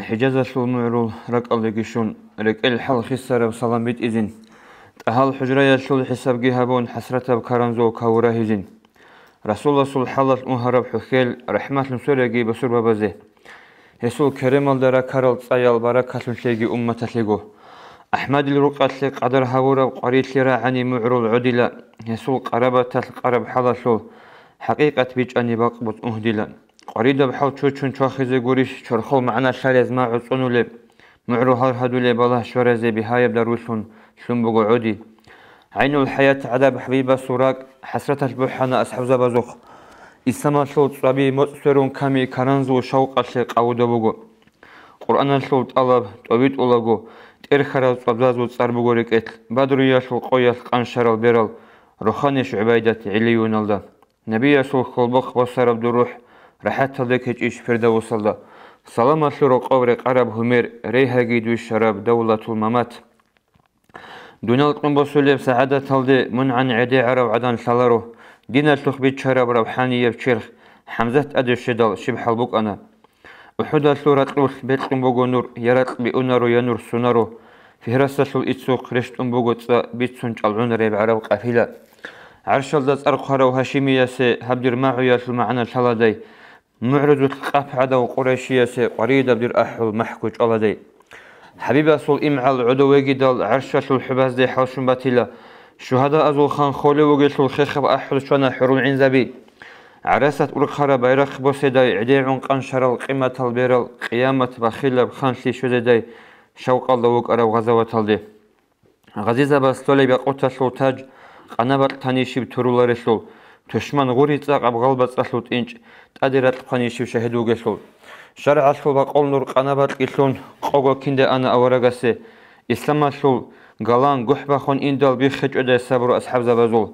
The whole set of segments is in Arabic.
حجاز المعرول رك الله جشون رك الحل خسر وسلام بيت إذن أهل حجرة يشول حساب جهابون حسرة بكرنزو كورة هجين رسول الله صلى الله عليه وسلم حخيل رحمة المسورة جي بسور بابزه يسول كريم الدرا كارل صيال بركة لشيء أمة لجو أحمد الرقة قدر هورا وقريت لرا عني معرول عدلا يسول قربة القرب حلشول حقيقة بيج أني بقبض أهدلا قريدة بحال تشون شاخذ جوريش شرخل معنا شارز ما عصونو لب معرو هار هدو لب الله شورزي بهاي بدروشون شلون بقو عودي عين الحياة عذاب حبيبة سوراق حسرة البحنا أصحاب زبازوخ إسما شلوت صبي مصرون كامي كرنزو شوق أشيق أو دبوغو قرآن شلوت الله توبيت أولاغو ترخرا صبزازو تصربوغو ركت بدريا شل قويا قنشر البرل روحانيش عبادة عليون الله نبي يسوع خلبخ وصرب دروح راحت لك إيش فردا وصلنا سلام شروع قبر عرب همير ريها جيدو الشراب دولة الممات دون القنب سلب سعادة تلدي من عن عدي عرب عدن شلارو دين الشخ بيتشرب روحانية بشرخ حمزة أدي الشدال شبح البوك أنا أحد سورة روح بيت قنبوغو نور يرات بأنارو ينور سنارو في هرسة شل إتسوق رشت قنبوغو تسا بيت سنج العون ريب عرب قافلة عرش الدز أرقهرو هاشمية سي هبدر معو ياسل معنا شلادي معرض القاف عدا وقريشية سي قريدة بدر أحل محكوش الله دي حبيبة سول إمعال عدو جدال عرشة الحباز دي حوشن باتيلا شهداء أزول خان خولي وقشل خيخب أحل شوانا حرون عنزبي عرسة أرخرة بيرخ بوسيداي عديعون قنشر القيمة البيرل قيامة بخيلة بخانشي شودي شوق الله وقرا وغزوة الدي غزيزة بستولي بقوتا شلتاج قنابات تانيشي بترولار شل تشمن غوري تاق أبغال بتصلوت إنج تقدرت قنيشي وشهدو جسول شرع شل بقول نور قنابات كيسون قوغو كنده أنا أورغاسي إسلام شل غلان غحبا خون إندال بيخج أدى صبر أصحاب زبازول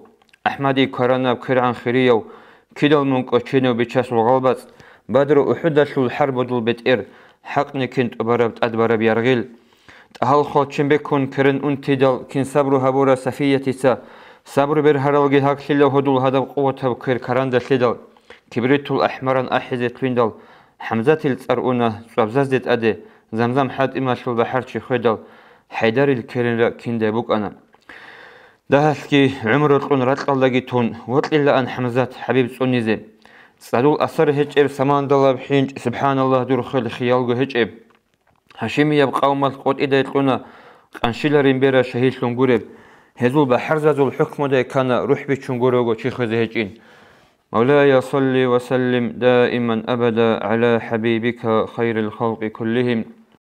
أحمدي كورانا بكرعان خيريو كيدال منكو تشينو بيشاس وغلبات بدر أحد شل حرب دول بتئر حقني كنت أبربت أدبرب يرغيل أهل خود بكون كرن أنتدال كن صبر هبورا سفية تسا صبر برهرالجي هاك شلو هدول هذا قوتها بكير كراندا شلدال كبريت الأحمران أحزت ويندال حمزة الأرؤونة صبزازت أدي زمزم حد إما شل بحر شخدال حيدر الكرين كندا بوك أنا دهسكي عمر القن رتق الله جتون وطل إلا أن حمزة حبيب سونيزي صدول أثر هجب سمان دلا بحينج سبحان الله دور خل خيالجو هجب هشيمي يبقى قومة قد إذا يتلونا قنشيلرين بيرا شهيد لنقرب هزول بحر زول حكم ده كان روح بيتشنقروغو تشيخذ هجين مولاي صل وسلم دائما أبدا على حبيبك خير الخلق كلهم